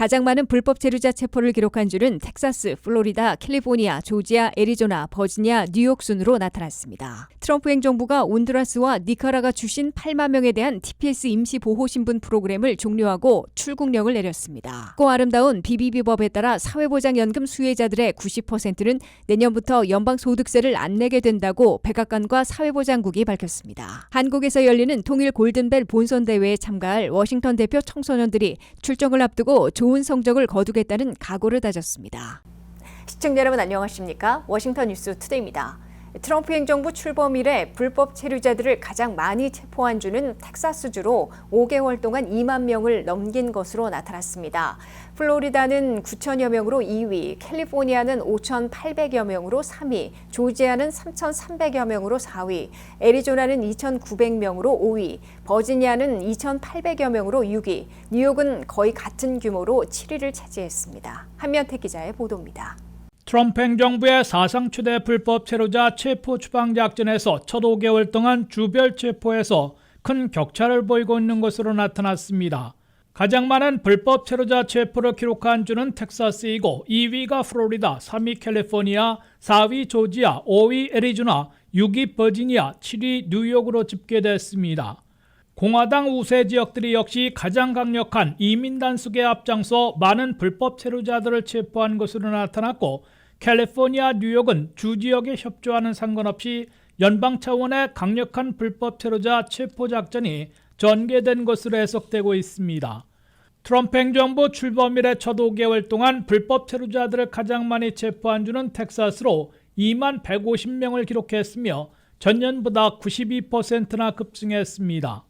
가장 많은 불법 체류자 체포를 기록한 주는 텍사스, 플로리다, 캘리포니아, 조지아, 애리조나, 버지니아, 뉴욕 순으로 나타났습니다. 트럼프 행정부가 온두라스와 니카라가 주신 8만 명에 대한 TPS 임시보호신분 프로그램을 종료하고 출국령을 내렸습니다. 고 아름다운 BBB법에 따라 사회보장연금 수혜자들의 90%는 내년부터 연방소득세를 안 내게 된다고 백악관과 사회보장국이 밝혔습니다. 한국에서 열리는 통일 골든벨 본선대회에 참가할 워싱턴 대표 청소년들이 출정을 앞두고 좋은 성적을 거두겠다는 각오를 다졌습니다. 시청자 여러분 안녕하십니까? 워싱턴 뉴스 투데이입니다. 트럼프 행정부 출범 이래 불법 체류자들을 가장 많이 체포한 주는 텍사스주로 5개월 동안 2만 명을 넘긴 것으로 나타났습니다. 플로리다는 9천여 명으로 2위, 캘리포니아는 5,800여 명으로 3위, 조지아는 3,300여 명으로 4위, 애리조나는 2,900명으로 5위, 버지니아는 2,800여 명으로 6위, 뉴욕은 거의 같은 규모로 7위를 차지했습니다. 한면택 기자의 보도입니다. 트럼프 행정부의 사상 최대 불법 체류자 체포 추방 작전에서 첫 5개월 동안 주별 체포에서 큰 격차를 보이고 있는 것으로 나타났습니다. 가장 많은 불법 체류자 체포를 기록한 주는 텍사스이고 2위가 플로리다, 3위 캘리포니아, 4위 조지아, 5위 애리조나, 6위 버지니아, 7위 뉴욕으로 집계됐습니다. 공화당 우세 지역들이 역시 가장 강력한 이민 단속에 앞장서 많은 불법 체류자들을 체포한 것으로 나타났고 캘리포니아, 뉴욕은 주 지역에 협조와는 상관없이 연방 차원의 강력한 불법 체류자 체포 작전이 전개된 것으로 해석되고 있습니다. 트럼프 행정부 출범 이래 첫 5개월 동안 불법 체류자들을 가장 많이 체포한 주는 텍사스로 2만 150명을 기록했으며 전년보다 92%나 급증했습니다.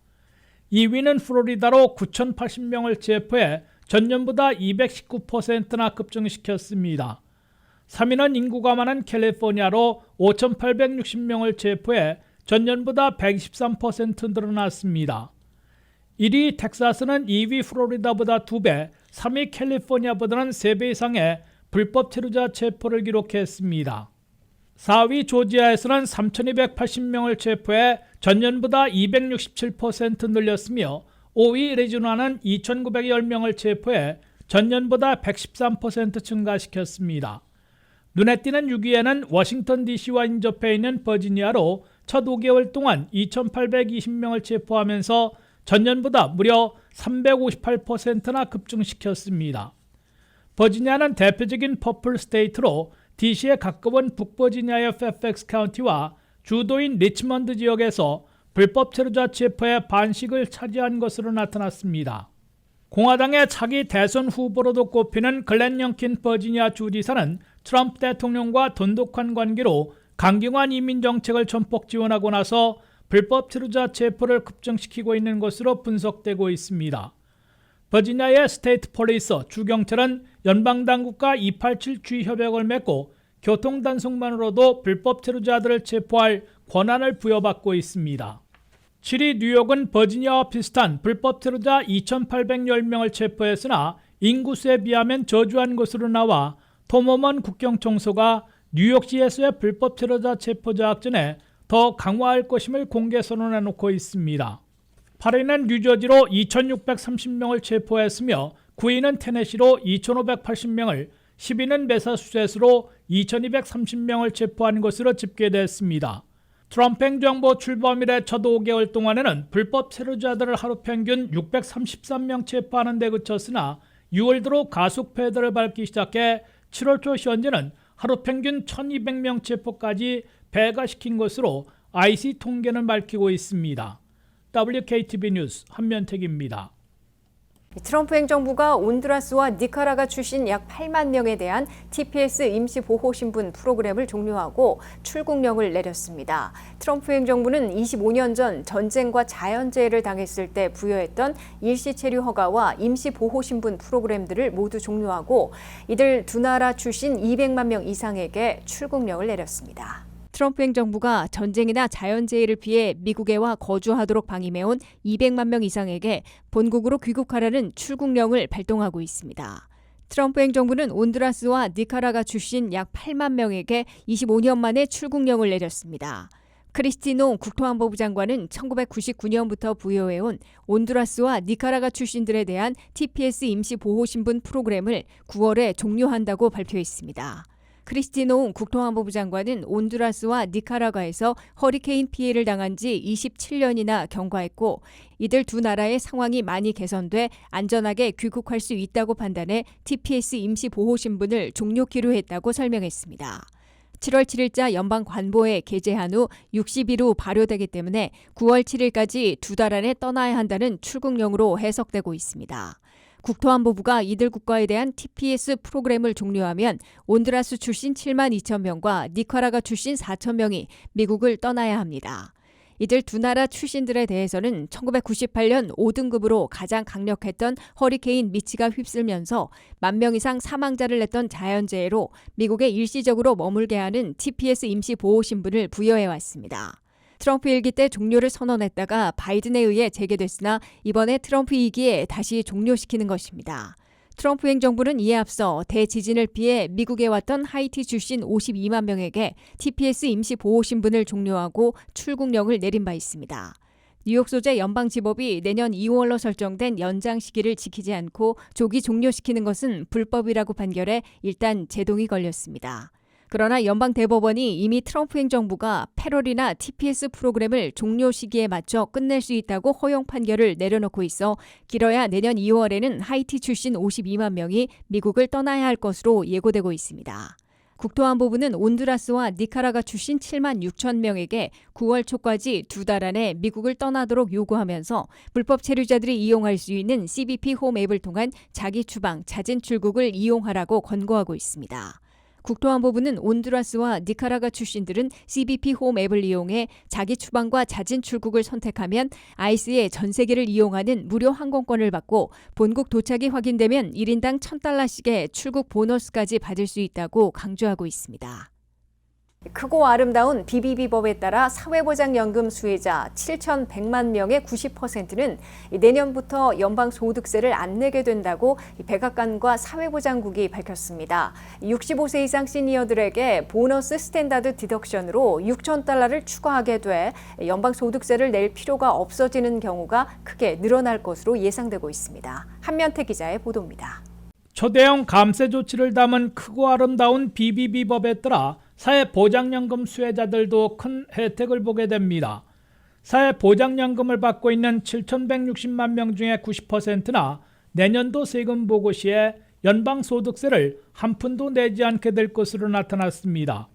2위는 플로리다로 9,080명을 체포해 전년보다 219%나 급증시켰습니다. 3위는 인구가 많은 캘리포니아로 5,860명을 체포해 전년보다 123% 늘어났습니다. 1위 텍사스는 2위 플로리다보다 2배, 3위 캘리포니아보다는 3배 이상의 불법 체류자 체포를 기록했습니다. 4위 조지아에서는 3,280명을 체포해 전년보다 267% 늘렸으며 5위 애리조나는 2,910명을 체포해 전년보다 113% 증가시켰습니다. 눈에 띄는 6위에는 워싱턴 DC와 인접해 있는 버지니아로 첫 5개월 동안 2,820명을 체포하면서 전년보다 무려 358%나 급증시켰습니다. 버지니아는 대표적인 퍼플 스테이트로 DC에 가까운 북버지니아의 페팩스 카운티와 주도인 리치먼드 지역에서 불법 체류자 체포의 반씩을 차지한 것으로 나타났습니다. 공화당의 차기 대선 후보로도 꼽히는 글렌 영킨 버지니아 주지사는 트럼프 대통령과 돈독한 관계로 강경한 이민 정책을 전폭 지원하고 나서 불법 체류자 체포를 급증시키고 있는 것으로 분석되고 있습니다. 버지니아의 스테이트 폴리스 주경찰은 연방당국과 287 주의 협약을 맺고 교통단속만으로도 불법 체류자들을 체포할 권한을 부여받고 있습니다. 7위 뉴욕은 버지니아와 비슷한 불법 체류자 2,810명을 체포했으나 인구수에 비하면 저조한 것으로 나와 톰 호먼 국경청소가 뉴욕시에서의 불법 체류자 체포 작전에 더 강화할 것임을 공개 선언해놓고 있습니다. 8위는 뉴저지로 2,630명을 체포했으며 9위는 테네시로 2,580명을, 10위는 매사추세츠로 2,230명을 체포한 것으로 집계됐습니다. 트럼프 행정부 출범 이래 첫 5개월 동안에는 불법 체류자들을 하루 평균 633명 체포하는 데 그쳤으나 6월 들어 가속 페달을 밟기 시작해 7월 초 현재는 하루 평균 1,200명 체포까지 배가시킨 것으로 IC 통계는 밝히고 있습니다. WKTV 뉴스 한면택입니다. 트럼프 행정부가 온두라스와 니카라가 출신 약 8만 명에 대한 TPS 임시보호신분 프로그램을 종료하고 출국령을 내렸습니다. 트럼프 행정부는 25년 전 전쟁과 자연재해를 당했을 때 부여했던 일시체류 허가와 임시보호신분 프로그램들을 모두 종료하고 이들 두 나라 출신 200만 명 이상에게 출국령을 내렸습니다. 트럼프 행정부가 전쟁이나 자연재해를 피해 미국에와 거주하도록 방임해온 200만 명 이상에게 본국으로 귀국하라는 출국령을 발동하고 있습니다. 트럼프 행정부는 온두라스와 니카라가 출신 약 8만 명에게 25년 만에 출국령을 내렸습니다. 크리스티 농 국토안보부 장관은 1999년부터 부여해온 온두라스와 니카라가 출신들에 대한 TPS 임시보호신분 프로그램을 9월에 종료한다고 발표했습니다. 크리스티 농 국토안보부 장관은 온두라스와 니카라과에서 허리케인 피해를 당한 지 27년이나 경과했고 이들 두 나라의 상황이 많이 개선돼 안전하게 귀국할 수 있다고 판단해 TPS 임시보호신분을 종료키로 했다고 설명했습니다. 7월 7일자 연방관보에 게재한 후 60일 후 발효되기 때문에 9월 7일까지 두 달 안에 떠나야 한다는 출국령으로 해석되고 있습니다. 국토안보부가 이들 국가에 대한 TPS 프로그램을 종료하면 온두라스 출신 7만 2천 명과 니카라가 출신 4천 명이 미국을 떠나야 합니다. 이들 두 나라 출신들에 대해서는 1998년 5등급으로 가장 강력했던 허리케인 미치가 휩쓸면서 1만 명 이상 사망자를 냈던 자연재해로 미국에 일시적으로 머물게 하는 TPS 임시보호신분을 부여해왔습니다. 트럼프 일기 때 종료를 선언했다가 바이든에 의해 재개됐으나 이번에 트럼프 2기에 다시 종료시키는 것입니다. 트럼프 행정부는 이에 앞서 대지진을 피해 미국에 왔던 하이티 출신 52만 명에게 TPS 임시보호신분을 종료하고 출국령을 내린 바 있습니다. 뉴욕 소재 연방지법이 내년 2월로 설정된 연장 시기를 지키지 않고 조기 종료시키는 것은 불법이라고 판결해 일단 제동이 걸렸습니다. 그러나 연방대법원이 이미 트럼프 행정부가 패럴이나 TPS 프로그램을 종료 시기에 맞춰 끝낼 수 있다고 허용 판결을 내려놓고 있어 길어야 내년 2월에는 하이티 출신 52만 명이 미국을 떠나야 할 것으로 예고되고 있습니다. 국토안보부는 온두라스와 니카라가 출신 7만 6천 명에게 9월 초까지 두 달 안에 미국을 떠나도록 요구하면서 불법 체류자들이 이용할 수 있는 CBP 홈 앱을 통한 자기 추방, 자진 출국을 이용하라고 권고하고 있습니다. 국토안보부는 온두라스와 니카라가 출신들은 CBP 홈 앱을 이용해 자기 추방과 자진 출국을 선택하면 아이스의 전 세계를 이용하는 무료 항공권을 받고 본국 도착이 확인되면 1인당 $1,000씩의 출국 보너스까지 받을 수 있다고 강조하고 있습니다. 크고 아름다운 BBB법에 따라 사회보장연금 수혜자 7,100만 명의 90%는 내년부터 연방소득세를 안 내게 된다고 백악관과 사회보장국이 밝혔습니다. 65세 이상 시니어들에게 보너스 스탠다드 디덕션으로 $6,000를 추가하게 돼 연방소득세를 낼 필요가 없어지는 경우가 크게 늘어날 것으로 예상되고 있습니다. 한면태 기자의 보도입니다. 초대형 감세 조치를 담은 크고 아름다운 BBB법에 따라 사회보장연금 수혜자들도 큰 혜택을 보게 됩니다. 사회보장연금을 받고 있는 7,160만 명 중에 90%나 내년도 세금 보고 시에 연방소득세를 한 푼도 내지 않게 될 것으로 나타났습니다.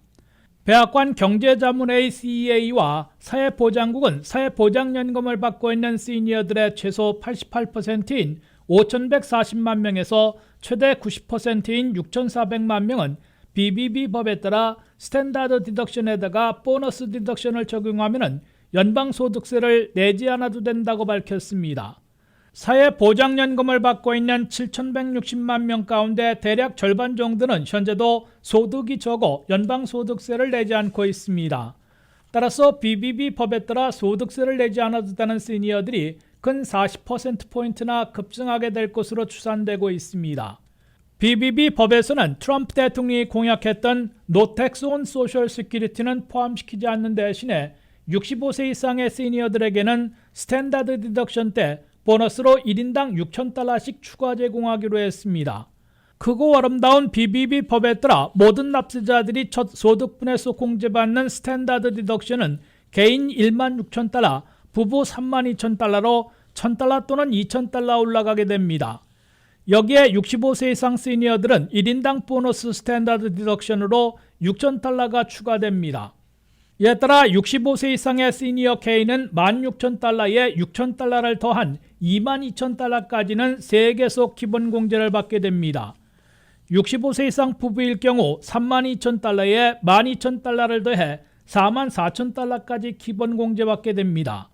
백악관 경제자문회의 CEA와 사회보장국은 사회보장연금을 받고 있는 시니어들의 최소 88%인 5,140만 명에서 최대 90%인 6,400만 명은 BBB법에 따라 스탠다드 디덕션에다가 보너스 디덕션을 적용하면 연방소득세를 내지 않아도 된다고 밝혔습니다. 사회보장연금을 받고 있는 7,160만 명 가운데 대략 절반 정도는 현재도 소득이 적어 연방소득세를 내지 않고 있습니다. 따라서 BBB법에 따라 소득세를 내지 않아도 되는 시니어들이 근 40%포인트나 급증하게 될 것으로 추산되고 있습니다. BBB 법에서는 트럼프 대통령이 공약했던 No Tax on Social Security는 포함시키지 않는 대신에 65세 이상의 시니어들에게는 스탠다드 디덕션 때 보너스로 1인당 $6,000씩 추가 제공하기로 했습니다. 크고 아름다운 BBB 법에 따라 모든 납세자들이 첫 소득분에서 공제받는 스탠다드 디덕션은 개인 $16,000, 부부 $32,000로 $1,000 또는 $2,000 올라가게 됩니다. 여기에 65세 이상 시니어들은 1인당 보너스 스탠다드 디덕션으로 $6,000가 추가됩니다. 이에 따라 65세 이상의 시니어 K는 $16,000에 $6,000를 더한 $22,000까지는 3개속 기본공제를 받게 됩니다. 65세 이상 부부일 경우 $32,000에 $12,000를 더해 $44,000까지 기본공제받게 됩니다.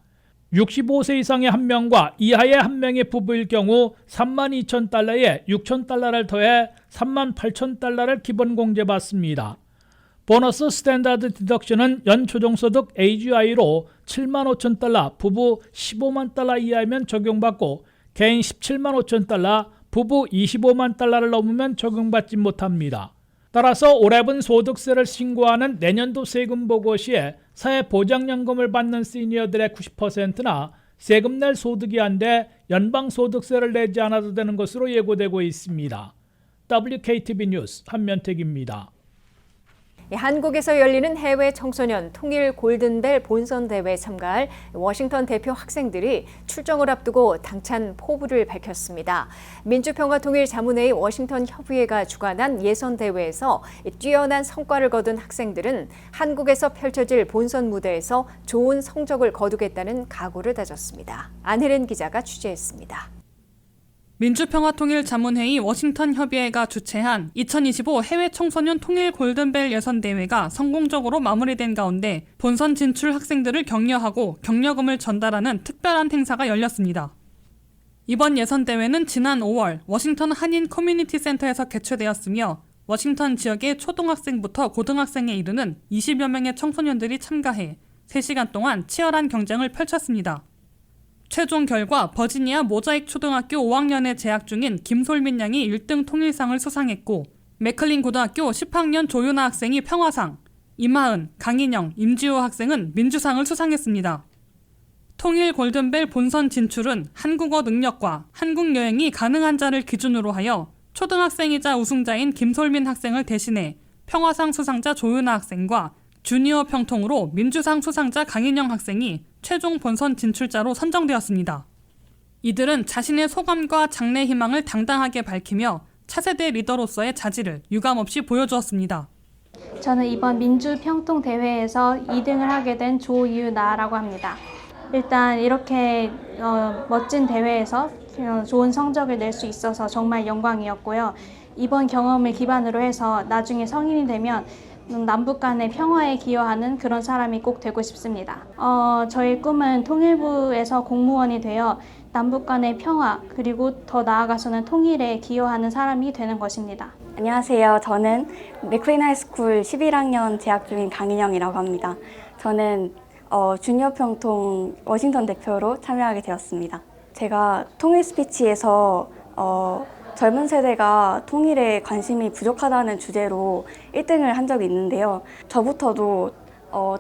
65세 이상의 한 명과 이하의 한 명의 부부일 경우 $32,000에 $6,000를 더해 $38,000를 기본공제받습니다. 보너스 스탠다드 디덕션은 연초정소득 AGI로 7만 5천 달러, 부부 15만 달러 이하이면 적용받고 개인 17만 5천 달러, 부부 25만 달러를 넘으면 적용받지 못합니다. 따라서 올해분 소득세를 신고하는 내년도 세금 보고 시에 사회보장연금을 받는 시니어들의 90%나 세금 낼 소득이 안 돼 연방소득세를 내지 않아도 되는 것으로 예고되고 있습니다. WKTV 뉴스 한면택입니다. 한국에서 열리는 해외 청소년 통일 골든벨 본선 대회에 참가할 워싱턴 대표 학생들이 출정을 앞두고 당찬 포부를 밝혔습니다. 민주평화통일자문회의 워싱턴 협의회가 주관한 예선 대회에서 뛰어난 성과를 거둔 학생들은 한국에서 펼쳐질 본선 무대에서 좋은 성적을 거두겠다는 각오를 다졌습니다. 안혜린 기자가 취재했습니다. 민주평화통일자문회의 워싱턴 협의회가 주최한 2025 해외 청소년 통일 골든벨 예선 대회가 성공적으로 마무리된 가운데 본선 진출 학생들을 격려하고 격려금을 전달하는 특별한 행사가 열렸습니다. 이번 예선 대회는 지난 5월 워싱턴 한인 커뮤니티 센터에서 개최되었으며 워싱턴 지역의 초등학생부터 고등학생에 이르는 20여 명의 청소년들이 참가해 3시간 동안 치열한 경쟁을 펼쳤습니다. 최종 결과 버지니아 모자익 초등학교 5학년에 재학 중인 김솔민 양이 1등 통일상을 수상했고 맥클린 고등학교 10학년 조윤아 학생이 평화상, 임하은, 강인영, 임지호 학생은 민주상을 수상했습니다. 통일 골든벨 본선 진출은 한국어 능력과 한국 여행이 가능한 자를 기준으로 하여 초등학생이자 우승자인 김솔민 학생을 대신해 평화상 수상자 조윤아 학생과 주니어 평통으로 민주상 수상자 강인영 학생이 최종 본선 진출자로 선정되었습니다. 이들은 자신의 소감과 장래 희망을 당당하게 밝히며 차세대 리더로서의 자질을 유감없이 보여주었습니다. 저는 이번 민주평통대회에서 2등을 하게 된 조유나라고 합니다. 일단 이렇게 멋진 대회에서 좋은 성적을 낼 수 있어서 정말 영광이었고요. 이번 경험을 기반으로 해서 나중에 성인이 되면 남북 간의 평화에 기여하는 그런 사람이 꼭 되고 싶습니다. 저의 꿈은 통일부에서 공무원이 되어 남북 간의 평화 그리고 더 나아가서는 통일에 기여하는 사람이 되는 것입니다. 안녕하세요. 저는 맥클린 하이스쿨 11학년 재학 중인 강인영이라고 합니다. 저는 주니어 평통 워싱턴 대표로 참여하게 되었습니다. 제가 통일 스피치에서 젊은 세대가 통일에 관심이 부족하다는 주제로 1등을 한 적이 있는데요. 저부터도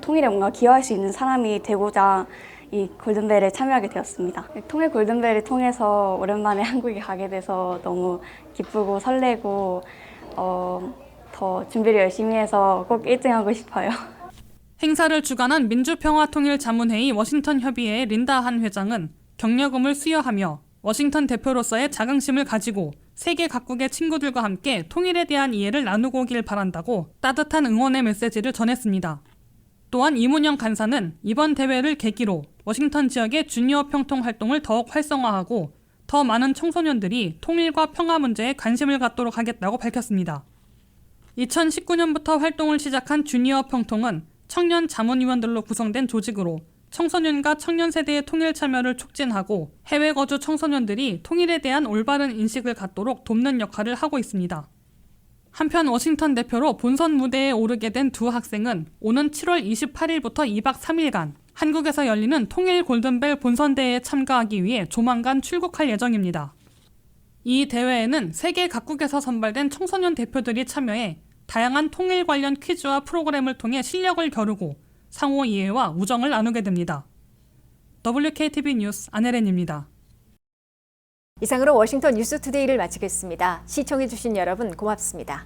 통일에 뭔가 기여할 수 있는 사람이 되고자 이 골든벨에 참여하게 되었습니다. 통일 골든벨을 통해서 오랜만에 한국에 가게 돼서 너무 기쁘고 설레고 더 준비를 열심히 해서 꼭 1등 하고 싶어요. 행사를 주관한 민주평화통일자문회의 워싱턴 협의회의 린다 한 회장은 격려금을 수여하며 워싱턴 대표로서의 자긍심을 가지고 세계 각국의 친구들과 함께 통일에 대한 이해를 나누고 오길 바란다고 따뜻한 응원의 메시지를 전했습니다. 또한 이문영 간사는 이번 대회를 계기로 워싱턴 지역의 주니어 평통 활동을 더욱 활성화하고 더 많은 청소년들이 통일과 평화 문제에 관심을 갖도록 하겠다고 밝혔습니다. 2019년부터 활동을 시작한 주니어 평통은 청년 자문위원들로 구성된 조직으로 청소년과 청년 세대의 통일 참여를 촉진하고 해외 거주 청소년들이 통일에 대한 올바른 인식을 갖도록 돕는 역할을 하고 있습니다. 한편 워싱턴 대표로 본선 무대에 오르게 된 두 학생은 오는 7월 28일부터 2박 3일간 한국에서 열리는 통일 골든벨 본선대회에 참가하기 위해 조만간 출국할 예정입니다. 이 대회에는 세계 각국에서 선발된 청소년 대표들이 참여해 다양한 통일 관련 퀴즈와 프로그램을 통해 실력을 겨루고 상호 이해와 우정을 나누게 됩니다. WKTV 뉴스 안혜린입니다. 이상으로 워싱턴 뉴스투데이를 마치겠습니다. 시청해주신 여러분 고맙습니다.